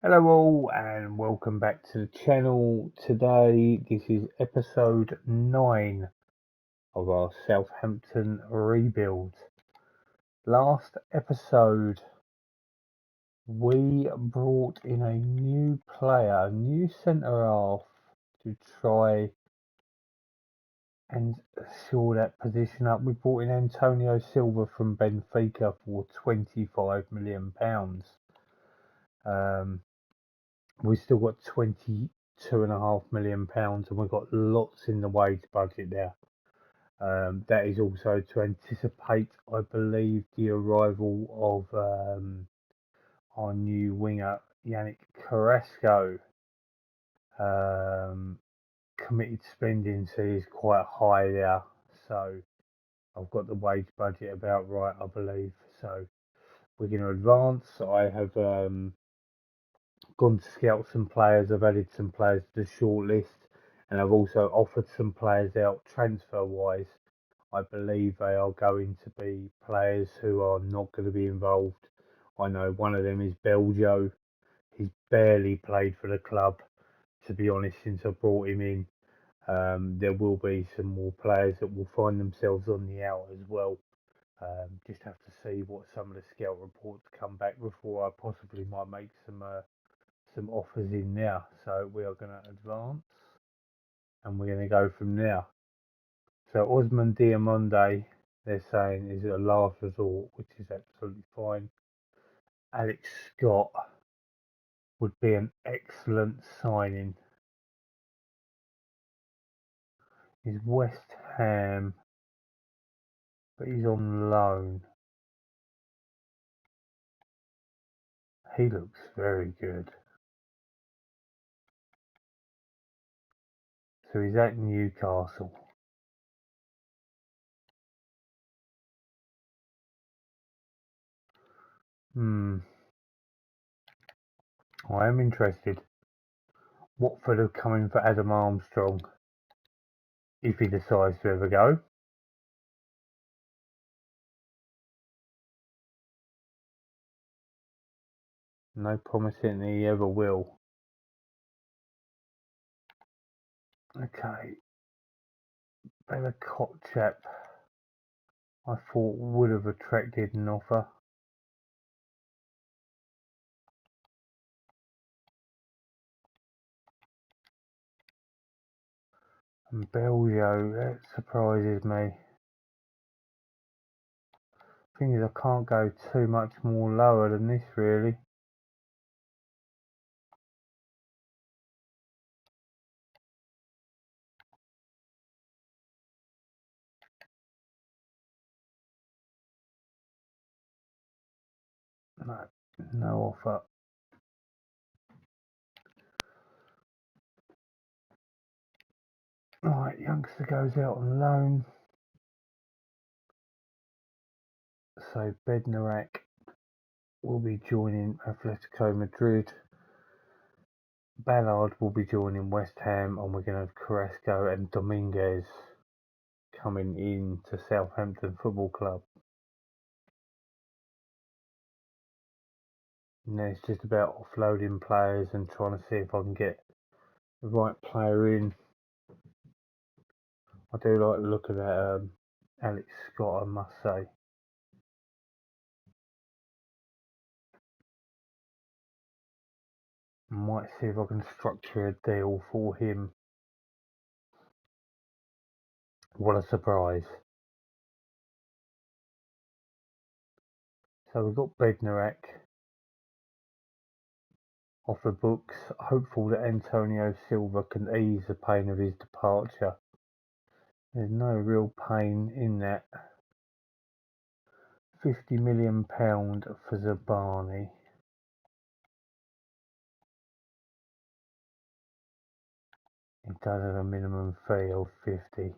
Hello all and welcome back to the channel. Today this is episode 9 of our Southampton rebuild. Last episode we brought in a new player, a new centre half to try and shore that position up. We brought in Antonio Silva from Benfica for £25 million. Um, We've still got £22.5 million and we've got lots in the wage budget there. That is also to anticipate, I believe, the arrival of our new winger, Yannick Carrasco. Committed spending is quite high there, so I've got the wage budget about right, I believe. So we're going to advance. I have gone to scout some players. I've added some players to the shortlist, and I've also offered some players out transfer wise. I believe they are going to be players who are not going to be involved. I know one of them is Beljo. He's barely played for the club, to be honest, since I brought him in. There will be some more players that will find themselves on the out as well. Just have to see what some of the scout reports come back before I possibly might make some offers in now. So we are going to advance and we're going to go from there. So Osman Diamonde, they're saying, is a last resort, which is absolutely fine. Alex Scott would be an excellent signing. He's West Ham, but he's on loan. He looks very good. So he's at Newcastle. I am interested. Watford are coming for Adam Armstrong, if he decides to ever go. No promising he ever will. Okay. Bella Kotchap, I thought would have attracted an offer. And Belgio, that surprises me. Thing is, I can't go too much more lower than this, really. No, no offer. Right, youngster goes out on loan. So Bednarak will be joining Atletico Madrid. Ballard will be joining West Ham, and we're going to have Carrasco and Dominguez coming in to Southampton Football Club. And then it's just about offloading players and trying to see if I can get the right player in. I do like the look of that Alex Scott, I must say. Might see if I can structure a deal for him. What a surprise. So we've got Bednarak off the books, hopeful that Antonio Silva can ease the pain of his departure. There's no real pain in that. £50 million for Zabani. He does have a minimum fee of 50.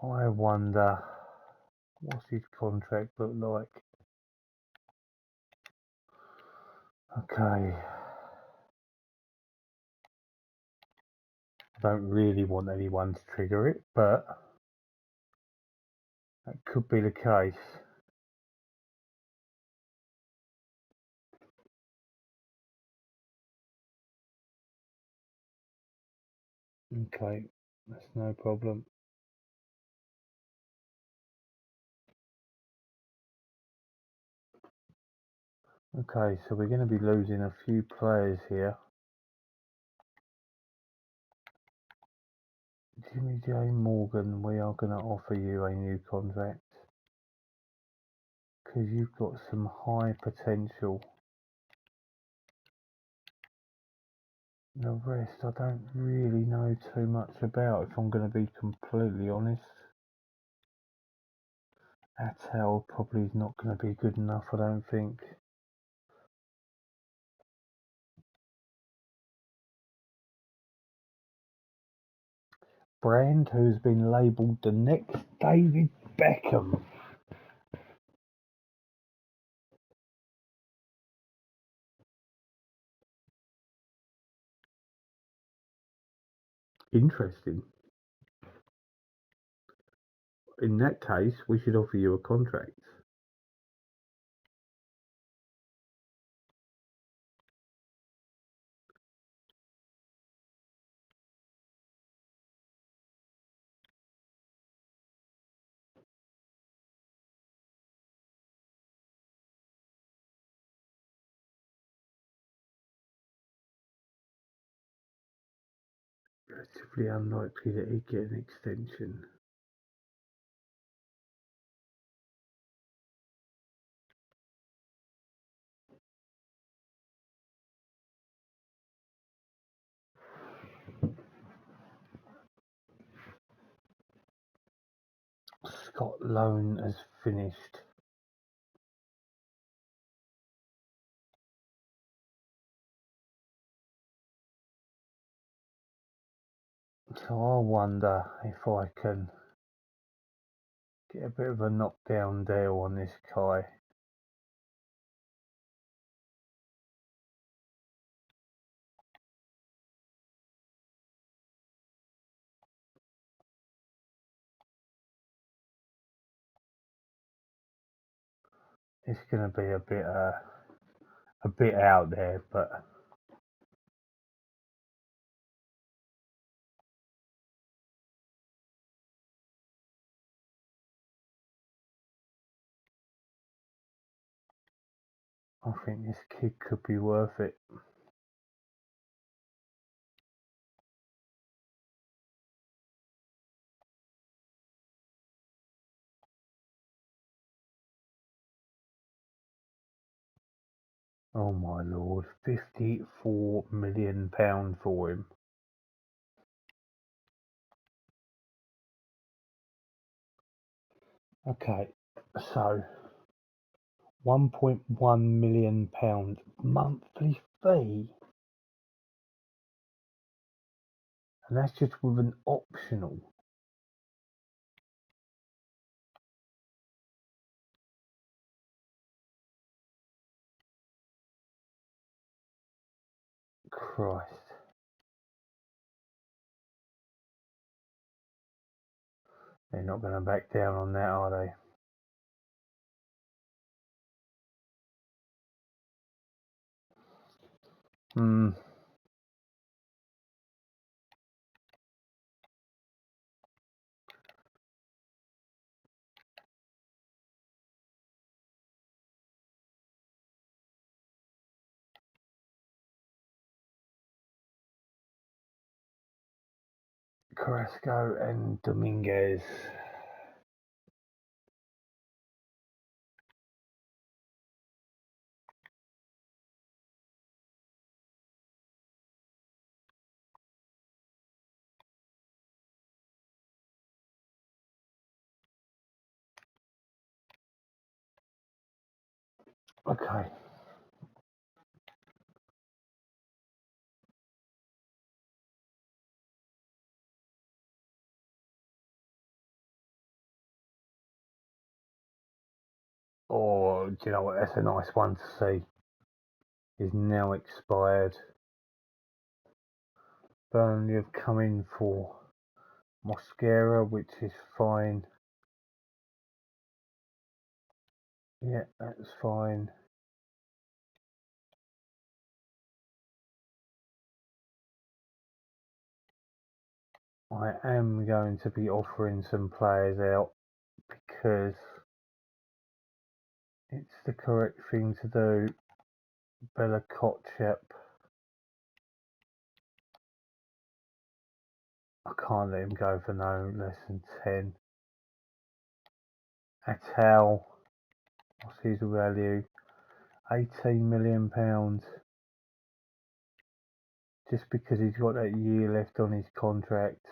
I wonder, what's his contract look like? Okay. I don't really want anyone to trigger it, but that could be the case. Okay, that's no problem. Okay, so we're going to be losing a few players here. Jimmy J. Morgan, we are going to offer you a new contract because you've got some high potential. The rest I don't really know too much about, if I'm going to be completely honest. Attel probably is not going to be good enough, I don't think. Brand, who's been labelled the next David Beckham. Interesting. In that case, we should offer you a contract. Relatively unlikely that he'd get an extension. Scott Loan has finished. So I wonder if I can get a bit of a knockdown deal on this guy. It's going to be a bit out there, but I think this kid could be worth it. Oh my lord, £54 million for him. Okay, so £1.1 million monthly fee, and that's just with an optional. Christ. They're not going to back down on that, are they? Hmm. Carrasco and Dominguez. Okay. Oh, do you know what? That's a nice one to see. Is now expired. Burnley have come in for Mosquera, which is fine. Yeah, that's fine. I am going to be offering some players out because it's the correct thing to do. Bella Kotchap. I can't let him go for no less than 10. Atal. What's his value? £18 million. Just because he's got that year left on his contract.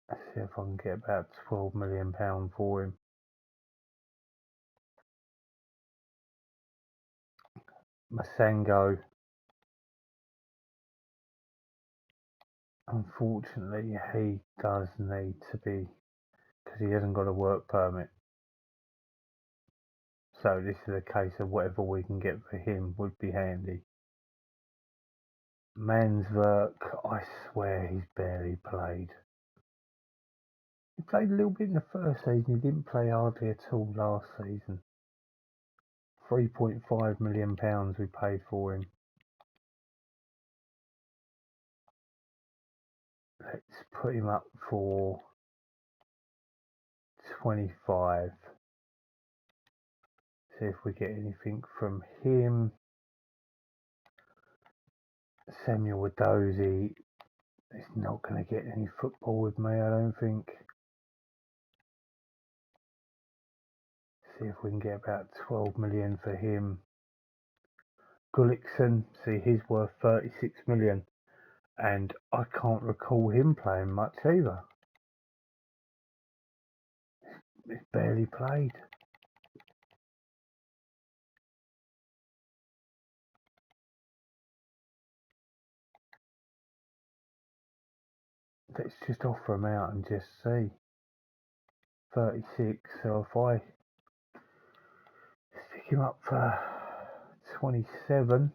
Let's see if I can get about £12 million for him. Masango. Unfortunately, he does need to be, because he hasn't got a work permit. So this is a case of whatever we can get for him would be handy. Manswerk, I swear he's barely played. He played a little bit in the first season, he didn't play hardly at all last season. £3.5 million we paid for him. Let's put him up for 25. See if we get anything from him. Samuel Wadozi is not going to get any football with me, I don't think. See if we can get about 12 million for him. Gullickson, see, he's worth 36 million, and I can't recall him playing much either. He's barely played. Let's just offer him out and just see. 36, so if I stick him up for 27.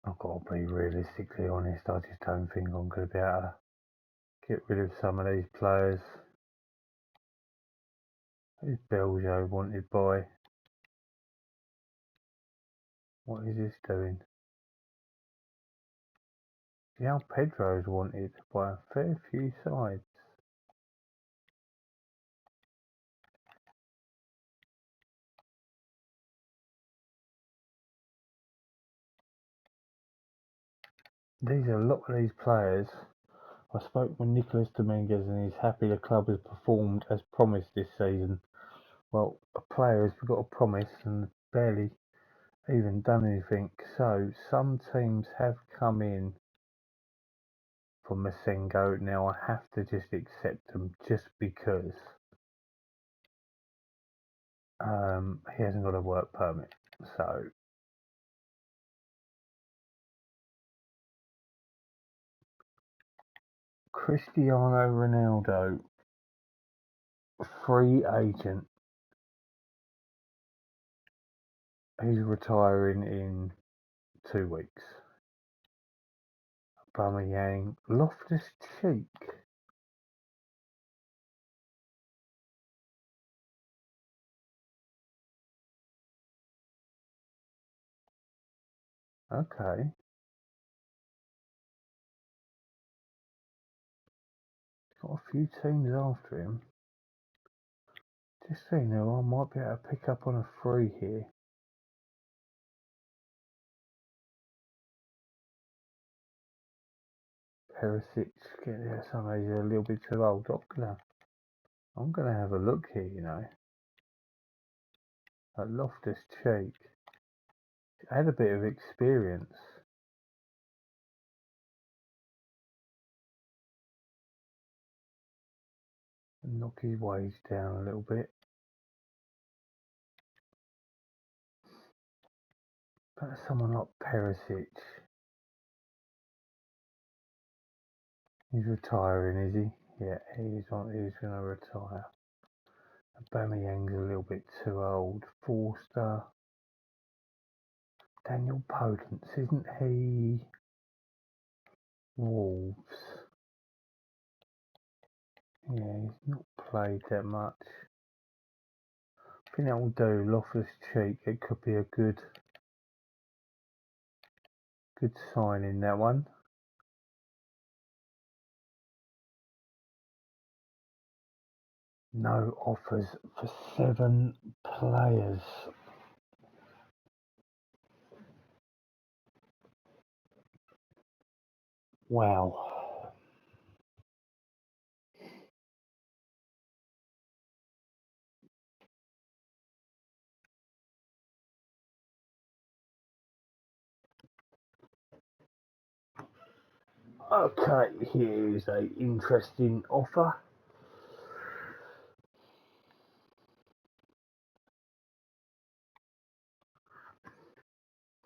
I've got to be realistically honest, I just don't think I'm going to be able to get rid of some of these players. Who's Belgio wanted by? What is this doing? João Pedro's wanted by a fair few sides. These are a lot of these players. I spoke with Nicolas Dominguez and he's happy the club has performed as promised this season. Well, a player has got a promise and barely even done anything. So some teams have come in for Masengo. Now I have to just accept them just because he hasn't got a work permit. So Cristiano Ronaldo, free agent. He's retiring in 2 weeks. Aubameyang, Loftus-Cheek. Okay. Got a few teams after him. Just so you know, I might be able to pick up on a free here. Perisic, get there. Some of these are a little bit too old. I'm gonna have a look here, you know. At Loftus-Cheek. Had a bit of experience. Knock his wage down a little bit. But someone like Perisic. He's retiring, is he? Yeah, he's gonna retire. Aubameyang's a little bit too old. Forster. Daniel Podence, isn't he? Wolves. Yeah, he's not played that much. I think that will do. Loftus-Cheek, it could be a good sign in that one. No offers for 7 players. Wow. Okay, here's a interesting offer.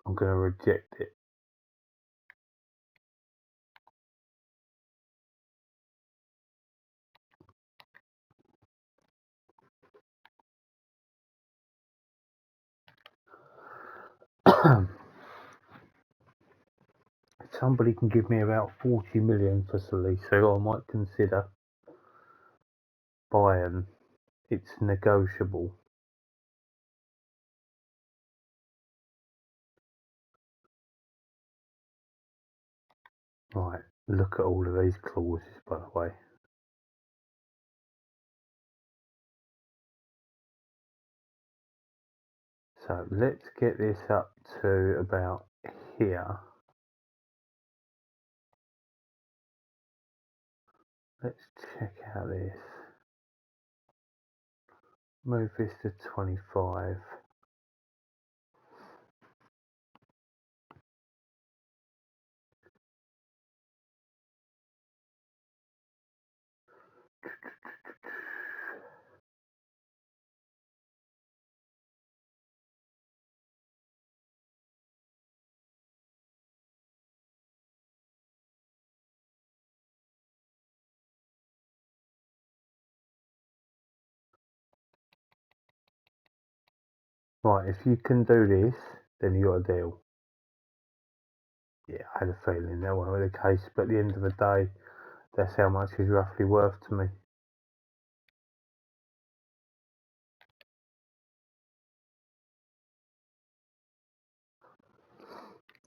I'm going to reject it. Somebody can give me about 40 million for Salisu, I might consider buying. It's negotiable. Right, look at all of these clauses, by the way. So let's get this up to about here. Let's check out this. Move this to 25. Right, if you can do this, then you got a deal. Yeah, I had a feeling that won't be the case, but at the end of the day, that's how much he's roughly worth to me.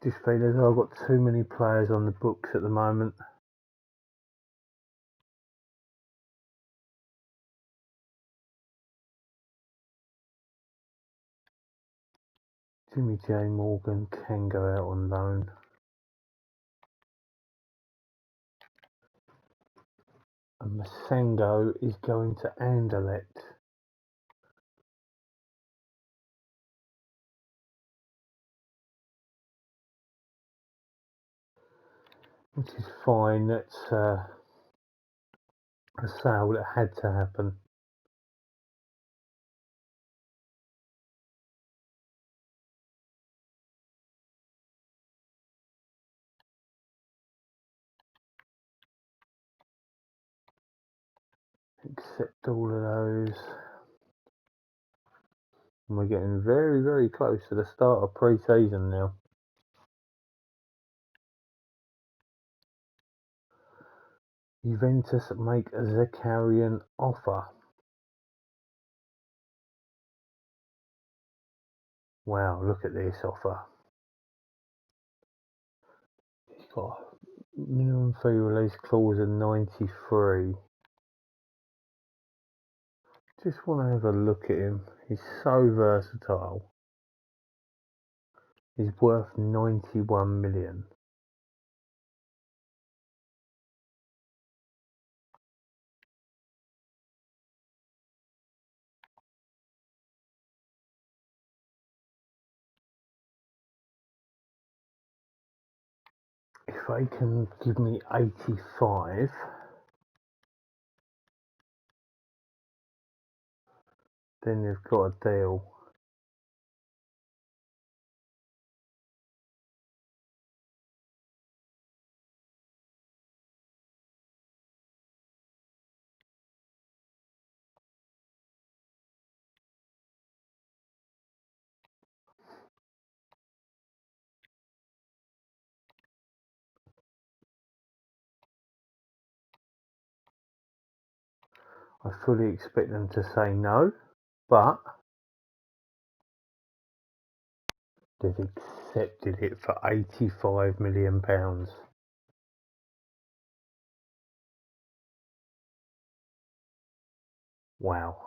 Just feel as though I've got too many players on the books at the moment. Jimmy J. Morgan can go out on loan. And Masengo is going to Anderlecht. Which is fine. That's a sale that had to happen. Accept all of those. And we're getting very, very close to the start of pre-season now. Juventus make a Zakarian offer. Wow, look at this offer. He's got a minimum fee release clause of 93. Just want to have a look at him. He's so versatile. He's worth 91 million. If they can give me 85, then they've got a deal. I fully expect them to say no, but they've accepted it for £85 million. Wow.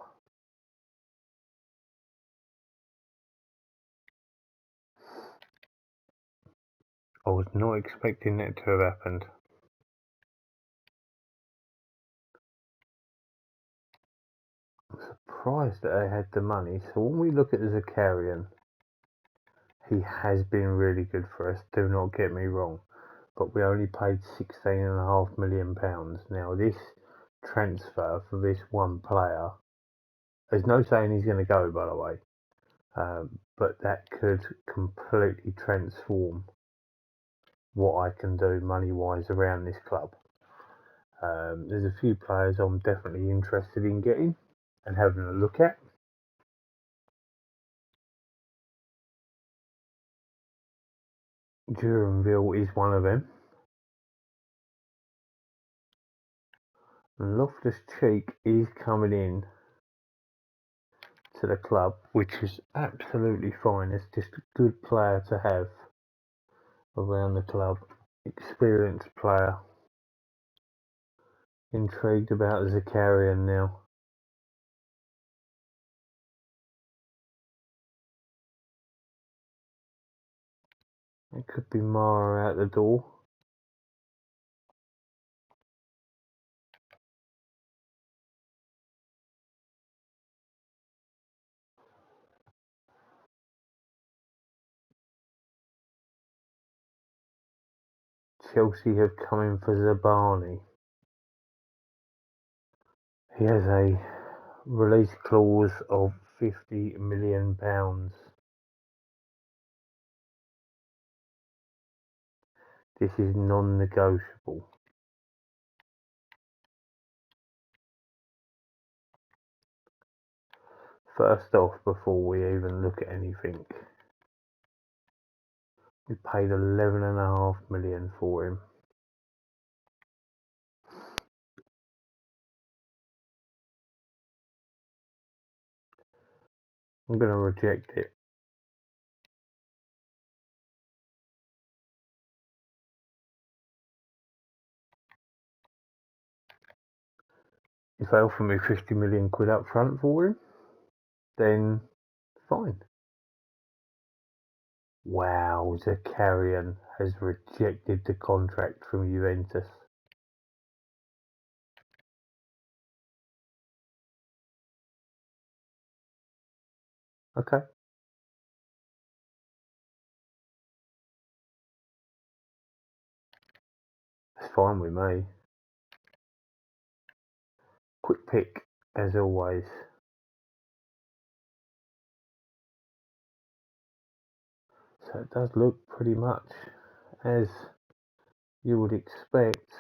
I was not expecting that to have happened. I'm surprised that they had the money. So when we look at Zakarian, he has been really good for us, do not get me wrong. But we only paid £16.5 million. Now this transfer for this one player, there's no saying he's going to go, by the way. But that could completely transform what I can do money-wise around this club. There's a few players I'm definitely interested in getting and having a look at. Duranville is one of them. And Loftus-Cheek is coming in to the club, which is absolutely fine. It's just a good player to have around the club. Experienced player. Intrigued about Zakarian now. It could be Mara out the door. Chelsea have come in for Zabani. He has a release clause of £50 million. This is non-negotiable. First off, before we even look at anything, we paid £11.5 million for him. I'm going to reject it. If they offer me 50 million quid up front for him, then fine. Wow, Zakarian has rejected the contract from Juventus. Okay. That's fine with me. Quick pick, as always. So it does look pretty much as you would expect.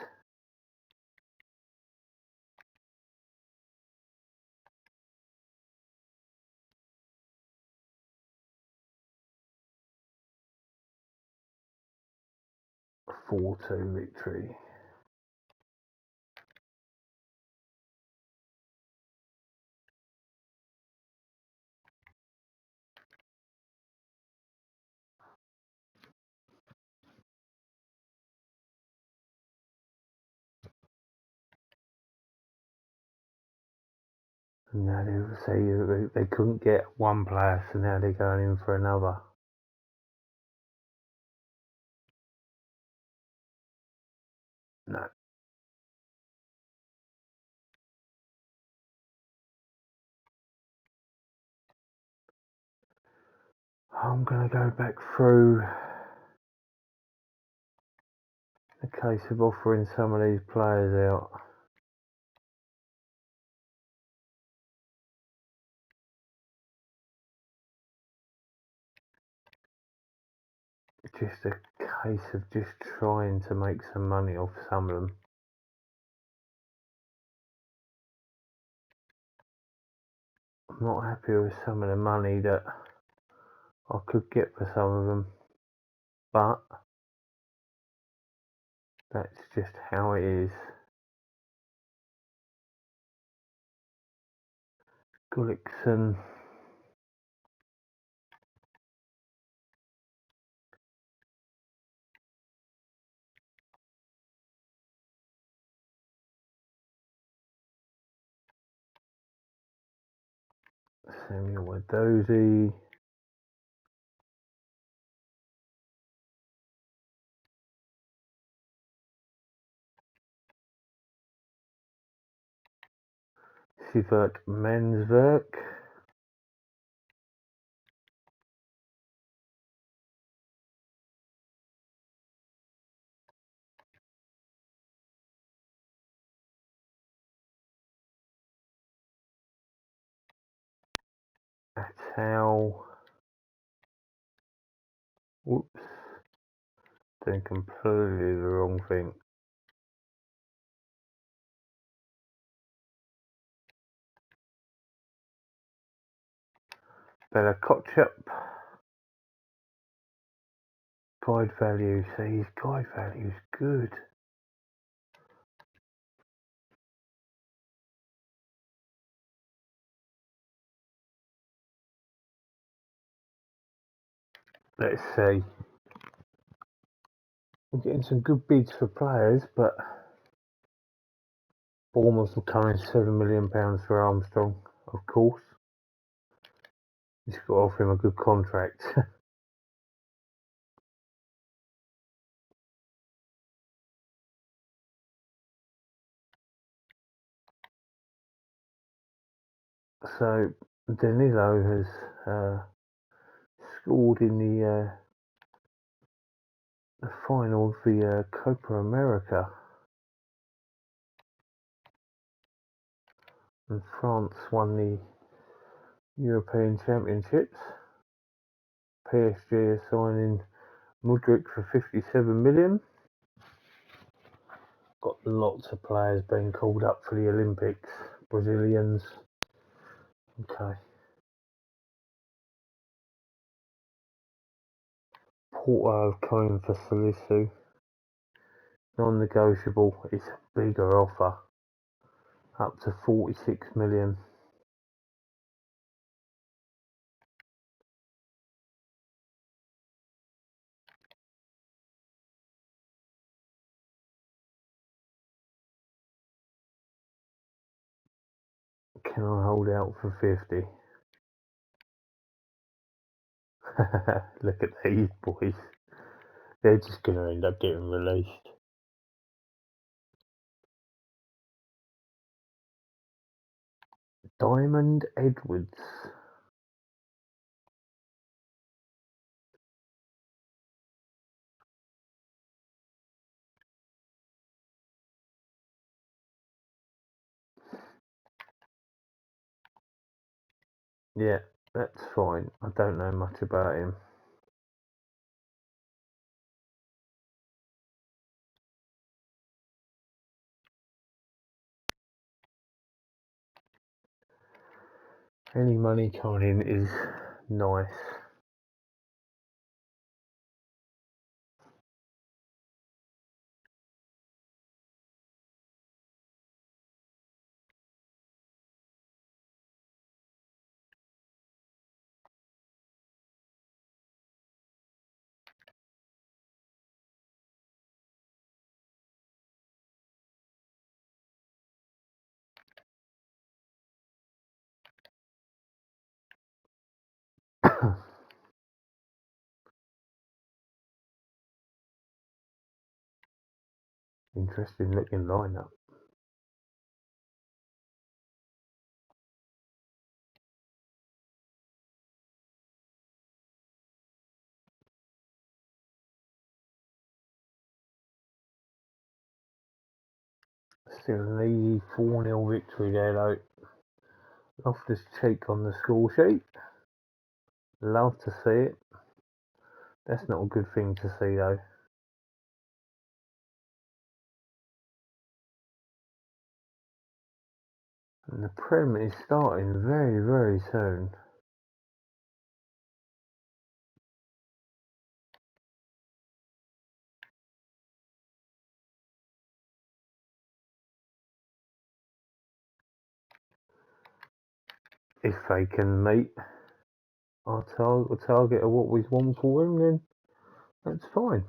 A 4-2 victory. And now they couldn't get one player, so now they're going in for another. No. I'm going to go back through the case of offering some of these players out. It's just a case of just trying to make some money off some of them. I'm not happy with some of the money that I could get for some of them, but that's just how it is. Gullickson. Samuel Wadozie. Sivert Mensverk. Atal. Whoops. Doing completely the wrong thing. Bella Kotchup. Guide value. See, his guide value is good. Let's see. We're getting some good bids for players, but Bournemouth will come in £7 million for Armstrong, of course. He's got to offer him a good contract. So Danilo has scored in the final of the Copa America, and France won the European Championships. PSG are signing Mudryk for 57 million. Got lots of players being called up for the Olympics. Brazilians. Okay. Porto have come in for Salisu. Non-negotiable. It's a bigger offer. Up to 46 million. Can I hold out for 50? Look at these boys. They're just going to end up getting released. Diamond Edwards. Yeah, that's fine. I don't know much about him. Any money coming in is nice. Interesting looking lineup. Still an easy 4-0 victory there though. Loftus-Cheek on the score sheet. Love to see it. That's not a good thing to see though. And the Prem is starting very, very soon. if they can meet our target of what we want for them, then that's fine.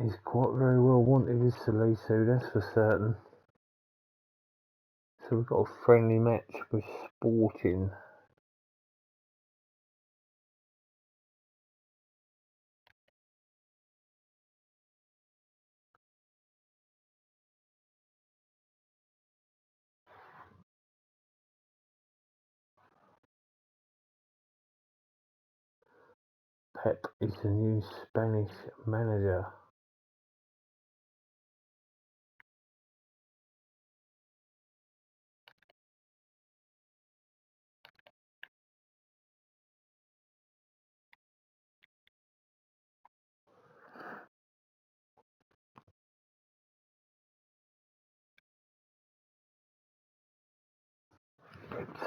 He's quite very well wanted, is Salisu, that's for certain. So we've got a friendly match with Sporting. Pep is the new Spanish manager.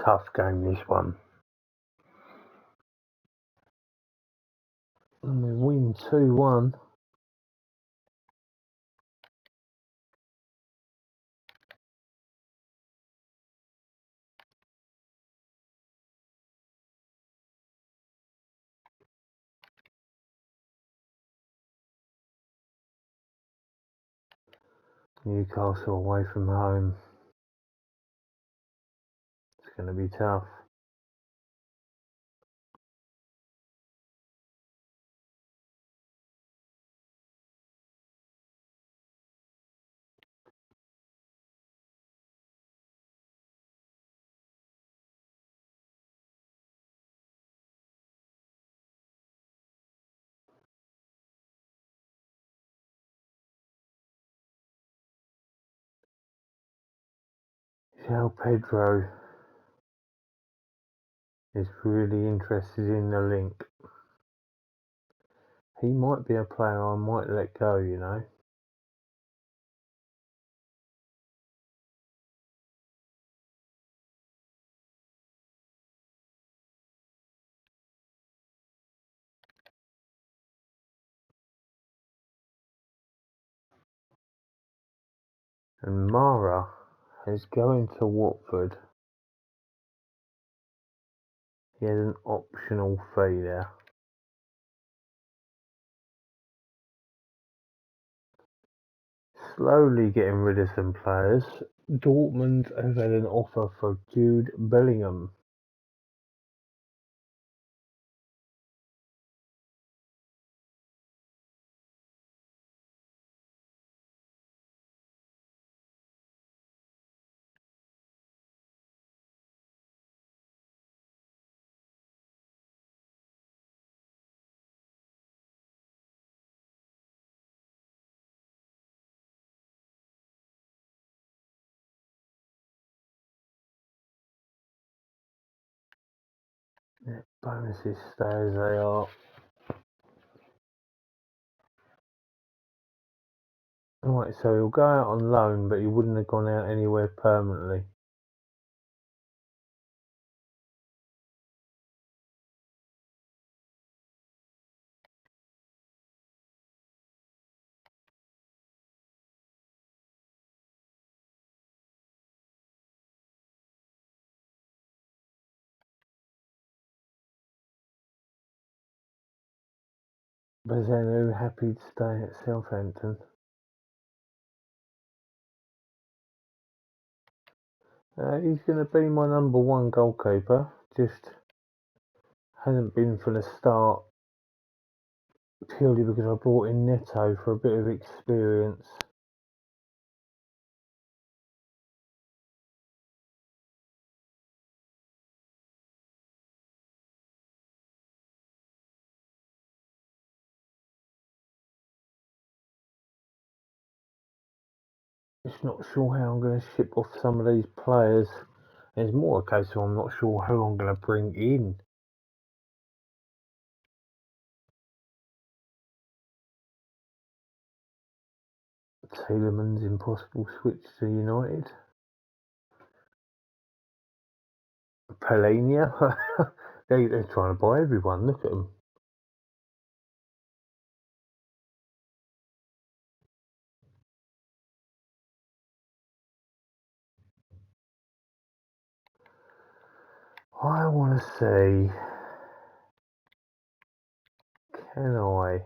Tough game, this one. And we win 2-1. Newcastle away from home. It's going to be tough. João Pedro is really interested in the link. He might be a player I might let go, you know. And Mara is going to Watford. He has an optional fee there. Slowly getting rid of some players. Dortmund have had an offer for Jude Bellingham. Yeah, bonuses stay as they are. Right, so he'll go out on loan, but he wouldn't have gone out anywhere permanently. Bazenu happy to stay at Southampton. He's going to be my number one goalkeeper. Just hasn't been for the start purely because I brought in Neto for a bit of experience. Just not sure how I'm going to ship off some of these players. It's more a case of I'm not sure who I'm going to bring in. Tielemans impossible switch to United. Palania. They're trying to buy everyone. Look at them. I want to see. Can I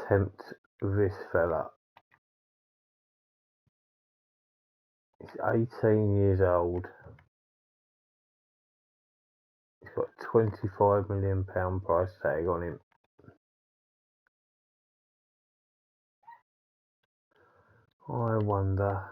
tempt this fella? He's 18 years old. He's got £25 million price tag on him. I wonder.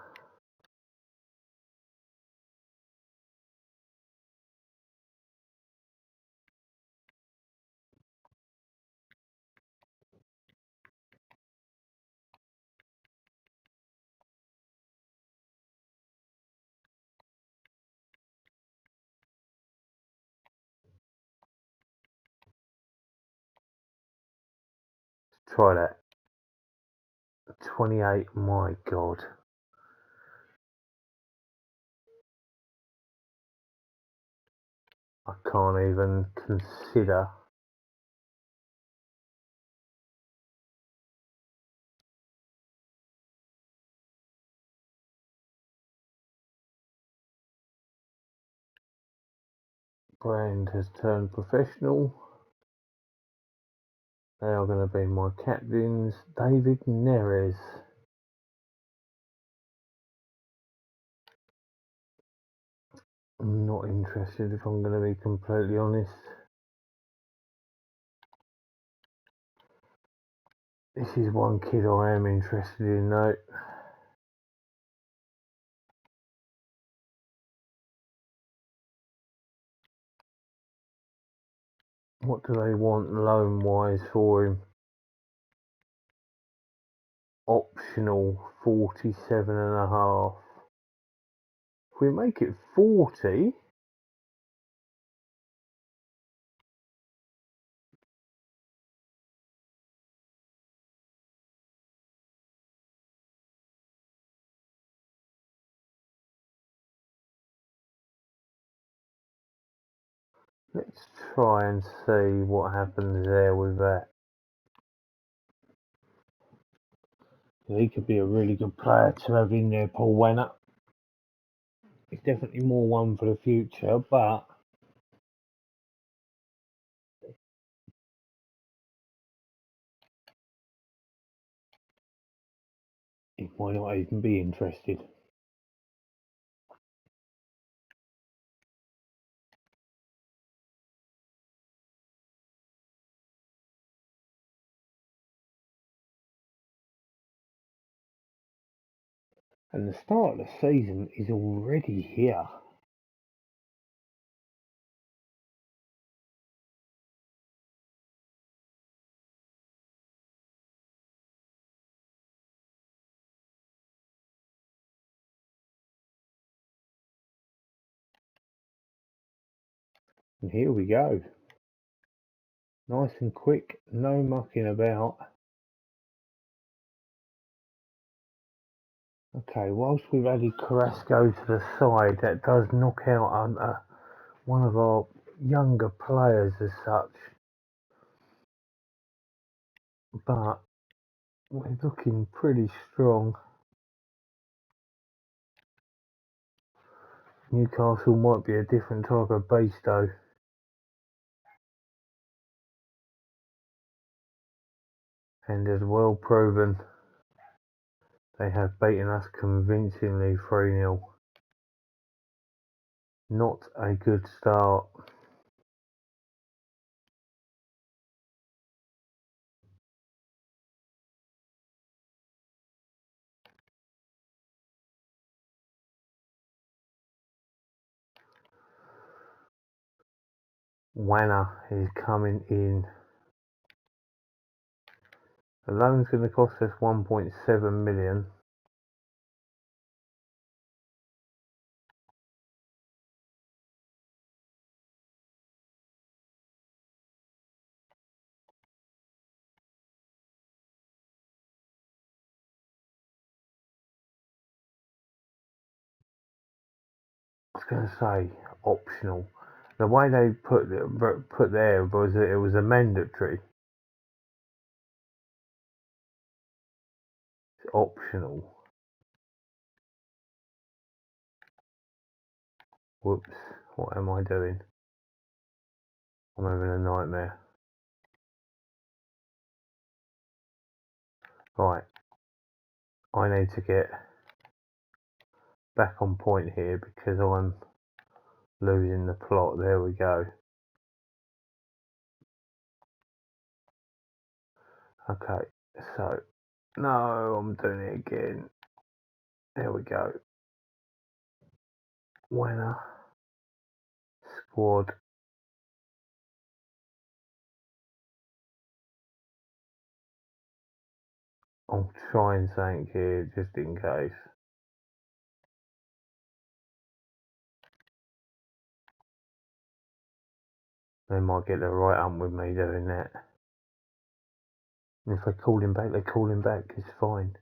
Try that. 28. My God. I can't even consider. Brand has turned professional. They are going to be my captains. David Neres. I'm not interested if I'm going to be completely honest. This is one kid I am interested in though. What do they want loan wise for him? Optional 47.5. If we make it 40, let's try and see what happens there with that. He could be a really good player to have in there, Paul Wenner. He's definitely more one for the future, but he might not even be interested. And the start of the season is already here. And here we go. Nice and quick, no mucking about. Okay, whilst we've added Carrasco to the side, that does knock out one of our younger players as such. But we're looking pretty strong. Newcastle might be a different type of beast though. And as well proven, they have beaten us convincingly 3-0. Not a good start. Wanner is coming in. The loan's going to cost us 1.7 million. was going to say optional. The way they put there was that it was a mandatory. It's optional. Whoops, what am I doing? I'm having a nightmare. Right, I need to get back on point here because I'm losing the plot. There we go. Okay, so no, I'm doing it again. There we go. Winner, squad. I'll try and something here just in case. They might get the right up with me doing that. And if they call him back, they call him back. It's fine.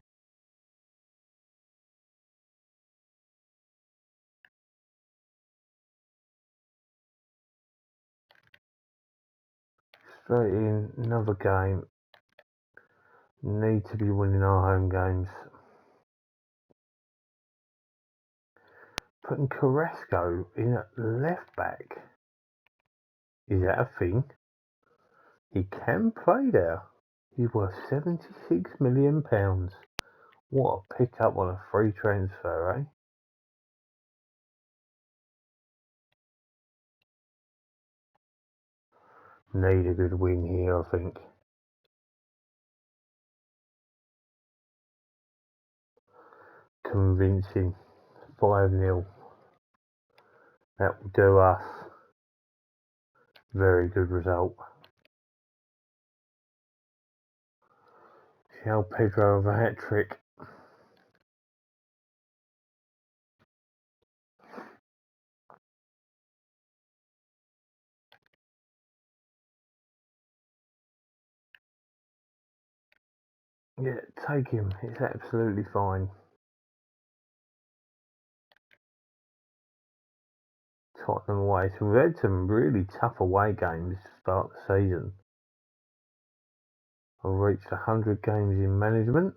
Straight in, another game. Need to be winning our home games. Putting Carrasco in at left back. Is that a thing? He can play there. He's worth £76 million. What a pickup on a free transfer, eh? Need a good win here, I think. Convincing. 5-0. That will do us. Very good result. João Pedro of a hat-trick. Yeah, take him. It's absolutely fine. Tottenham away. So we've had some really tough away games to start the season. I've reached 100 games in management.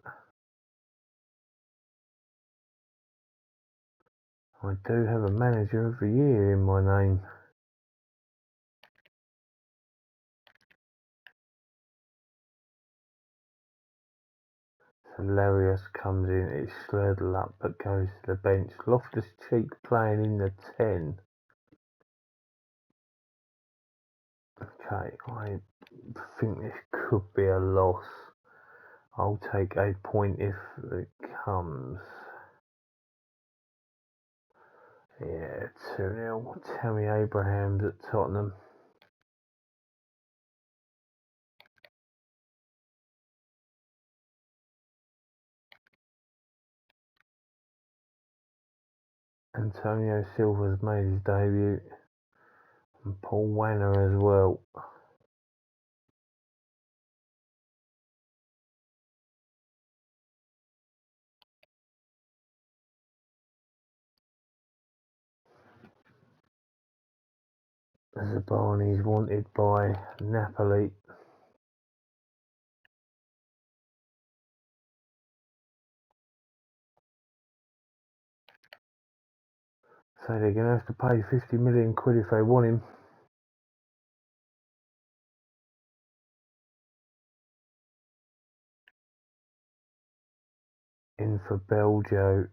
I do have a manager of the year in my name. So Larius comes in, it's Slurtle up but goes to the bench. Loftus-Cheek playing in the 10. Okay, I think this could be a loss. I'll take a point if it comes. Yeah, 2-0. Tammy Abrahams at Tottenham. Antonio Silva's made his debut. And Paul Wanner as well. Zabani's wanted by Napoli. So they're going to have to pay 50 million quid if they want him. In for Belgio.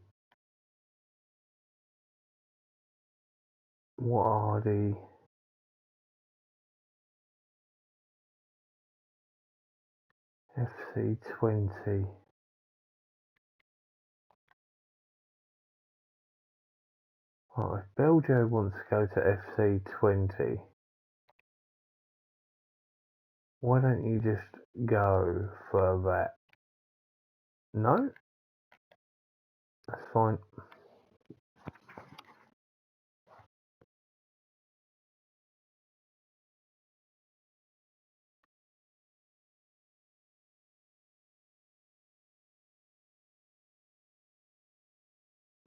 What are the FC20? Right, if Belgio wants to go to FC20, why don't you just go for that? No? That's fine.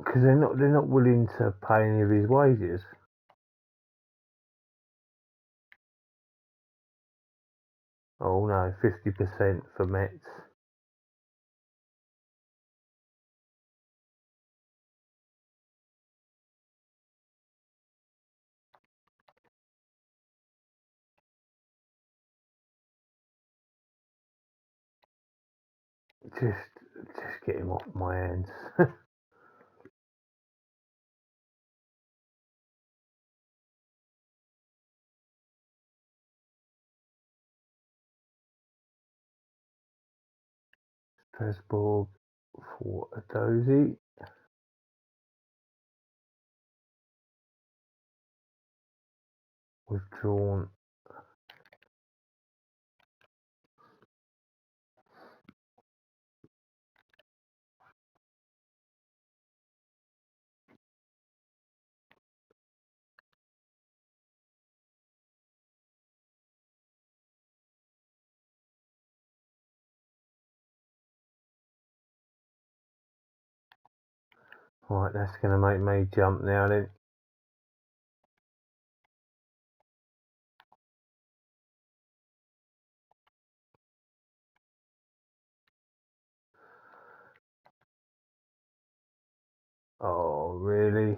Because they're not willing to pay any of his wages. Oh no, 50% for Mets. Just get him off my hands. Strasbourg for a dozy. Withdrawn. Right, that's going to make me jump now then. Oh, really?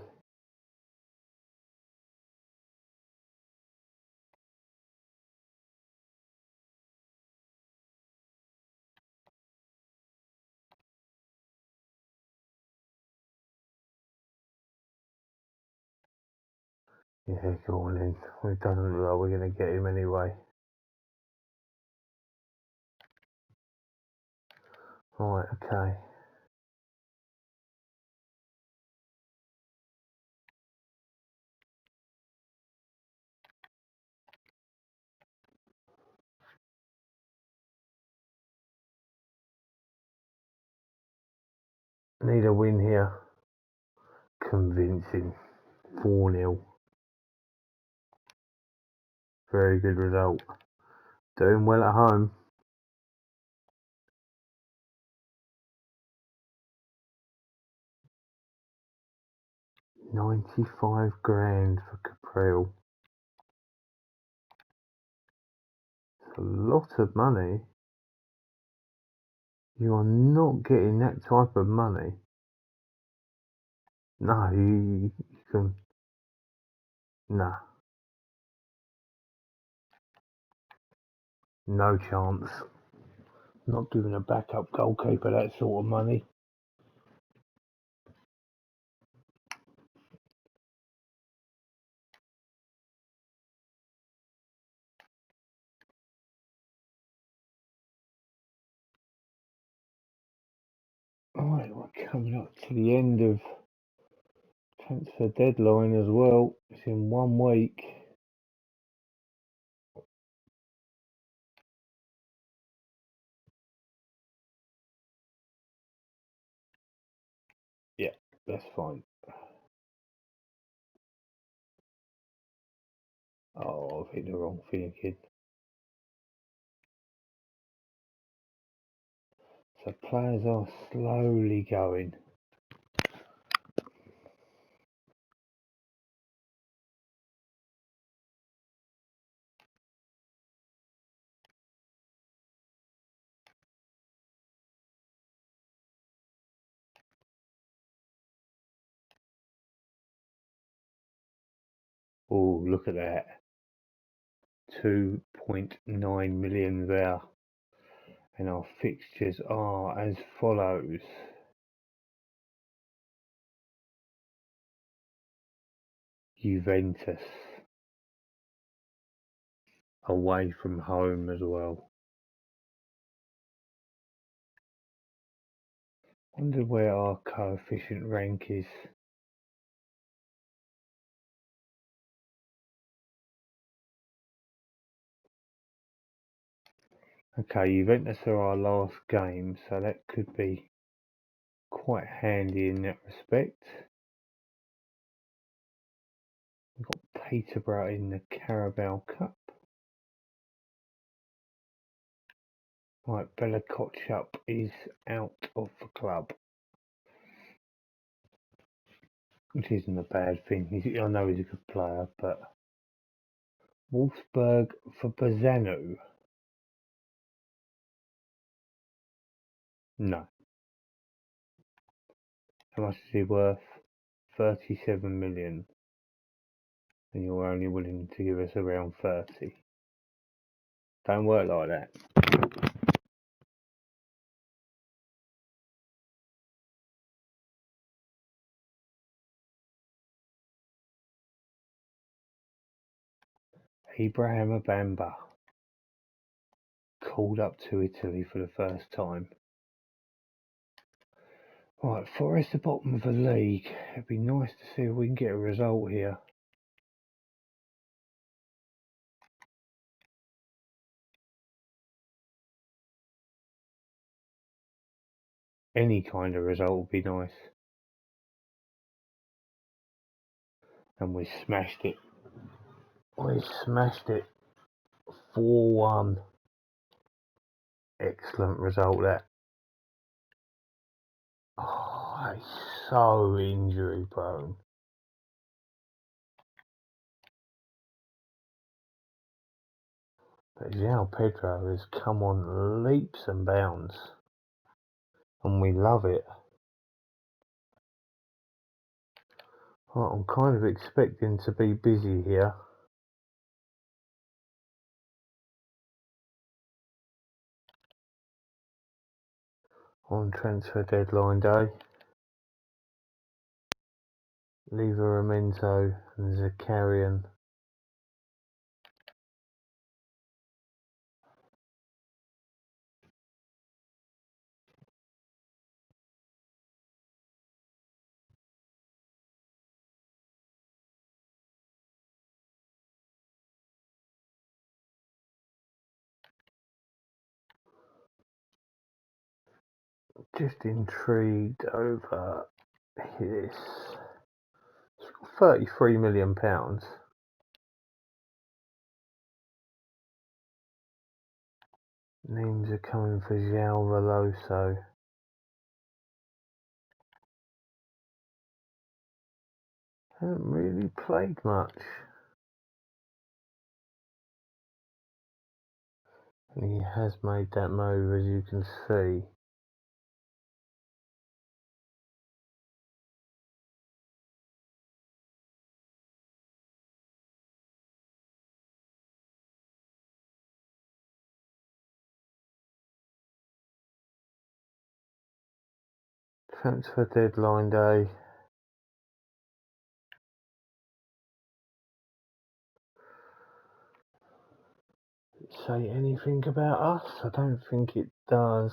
Yeah, go on in. It doesn't look like we're going to get him anyway. Right, okay. Need a win here. Convincing. 4-0. Very good result. Doing well at home. 95 grand for Capril. It's a lot of money. You are not getting that type of money. No, you can. Nah. No chance. Not giving a backup goalkeeper that sort of money. Alright, we're coming up to the end of transfer deadline as well. It's in 1 week. Yeah, that's fine. Oh, I've hit the wrong thing, kid. So players are slowly going. Oh, look at that. 2.9 million there. And our fixtures are as follows. Juventus. Away from home as well. Wonder where our coefficient rank is. Okay, Juventus are our last game, so that could be quite handy in that respect. We've got Peterborough in the Carabao Cup. Right, Bella Kotchup is out of the club. which isn't a bad thing. I know he's a good player, but Wolfsburg for Bazzano. No. How much is he worth? 37 million. And you're only willing to give us around 30. Don't work like that. Ibrahim Abamba called up to Italy for the first time. Right, Forest the bottom of the league. It'd be nice to see if we can get a result here. Any kind of result would be nice. And we smashed it. We smashed it. 4-1. Excellent result that. Oh, he's so injury prone. But João Pedro has come on leaps and bounds. And we love it. Well, I'm kind of expecting to be busy here. On transfer deadline day. Livramento and Zakarian. Just intrigued over this. £33 million. Names are coming for João Veloso. Hasn't really played much. And he has made that move, as you can see. Transfer deadline day. Say anything about us? I don't think it does.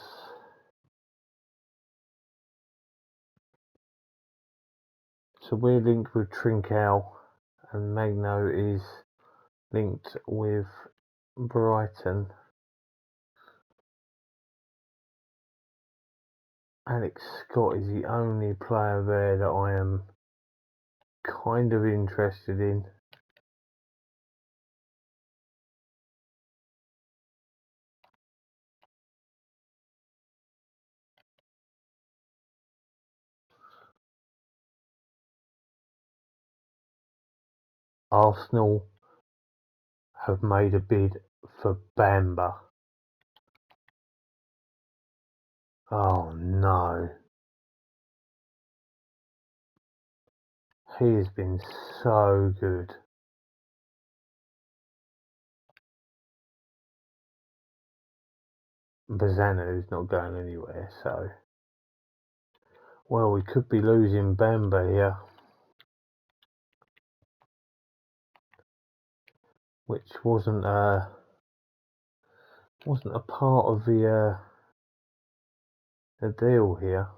So we're linked with Trincao, and Magno is linked with Brighton. Alex Scott is the only player there that I am kind of interested in. Arsenal have made a bid for Bamba. Oh no. He has been so good. Bazzano's not going anywhere, so... Well, we could be losing Bamba here. Which wasn't a part of the deal here.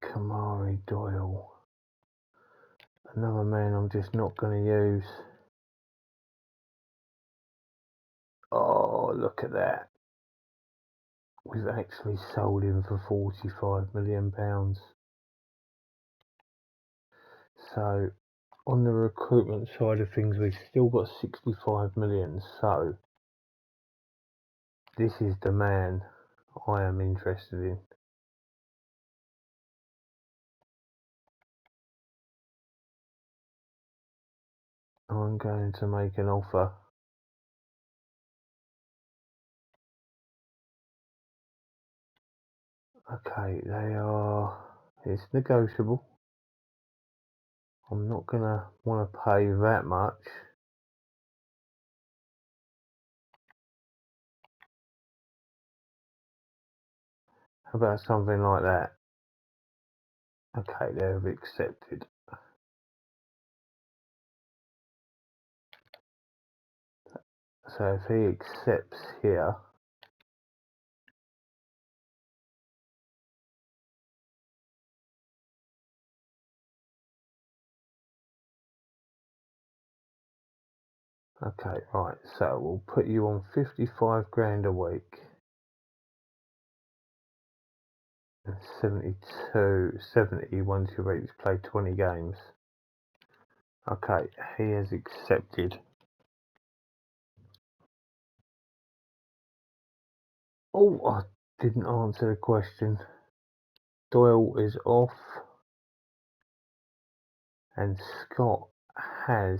Kamari Doyle. Another man I'm just not going to use. Oh, look at that. We've actually sold him for £45 million. So on the recruitment side of things, we've still got 65 million. So this is the man I am interested in. I'm going to make an offer. Okay, it's negotiable. I'm not gonna want to pay that much. How about something like that? Okay, they've accepted. So if he accepts here, okay, right, so we'll put you on 55 grand a week. And 70 once you reach play 20 games. Okay, he has accepted. Oh, I didn't answer the question. Doyle is off, and Scott has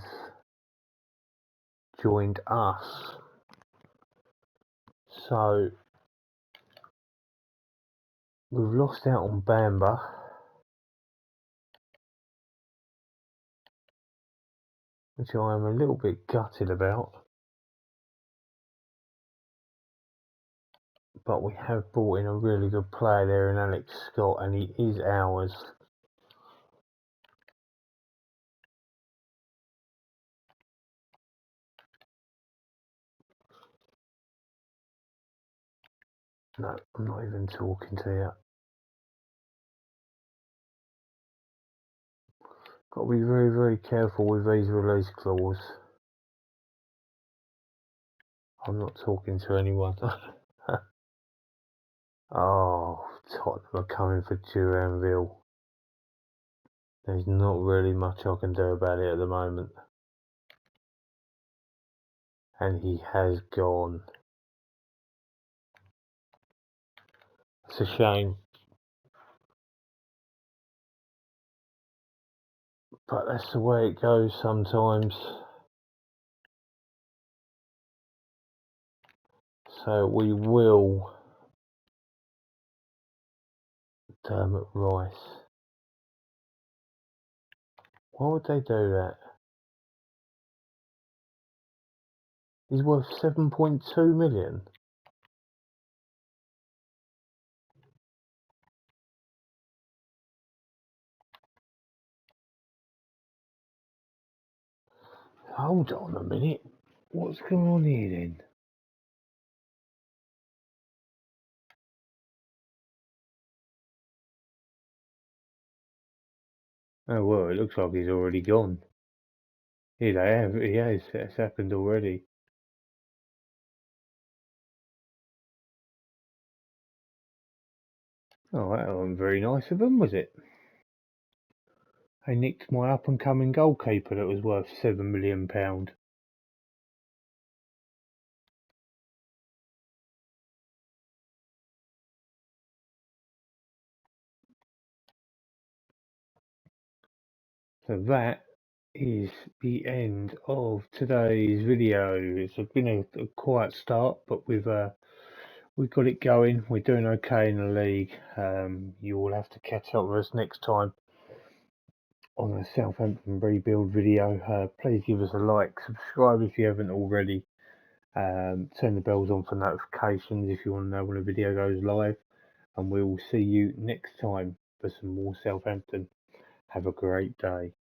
joined us. So we've lost out on Bamba, which I am a little bit gutted about. But we have brought in a really good player there in Alex Scott, and he is ours. No, I'm not even talking to you. Got to be very, very careful with these release clauses. I'm not talking to anyone. Oh, Tottenham are coming for Duranville. There's not really much I can do about it at the moment. And he has gone. It's a shame. But that's the way it goes sometimes. So we will Dermot Rice. Why would they do that? He's worth 7.2 million. Hold on a minute. What's going on here then? Oh well, it looks like he's already gone. Here they have. He has. It's happened already. Oh, that wasn't very nice of them, was it? They nicked my up-and-coming goalkeeper that was worth £7 million. So that is the end of today's video. It's been a quiet start, but we've got it going. We're doing okay in the league. You will have to catch up with us next time on a Southampton rebuild video. Please give us a like, subscribe if you haven't already. Turn the bells on for notifications if you want to know when a video goes live. And we will see you next time for some more Southampton. Have a great day.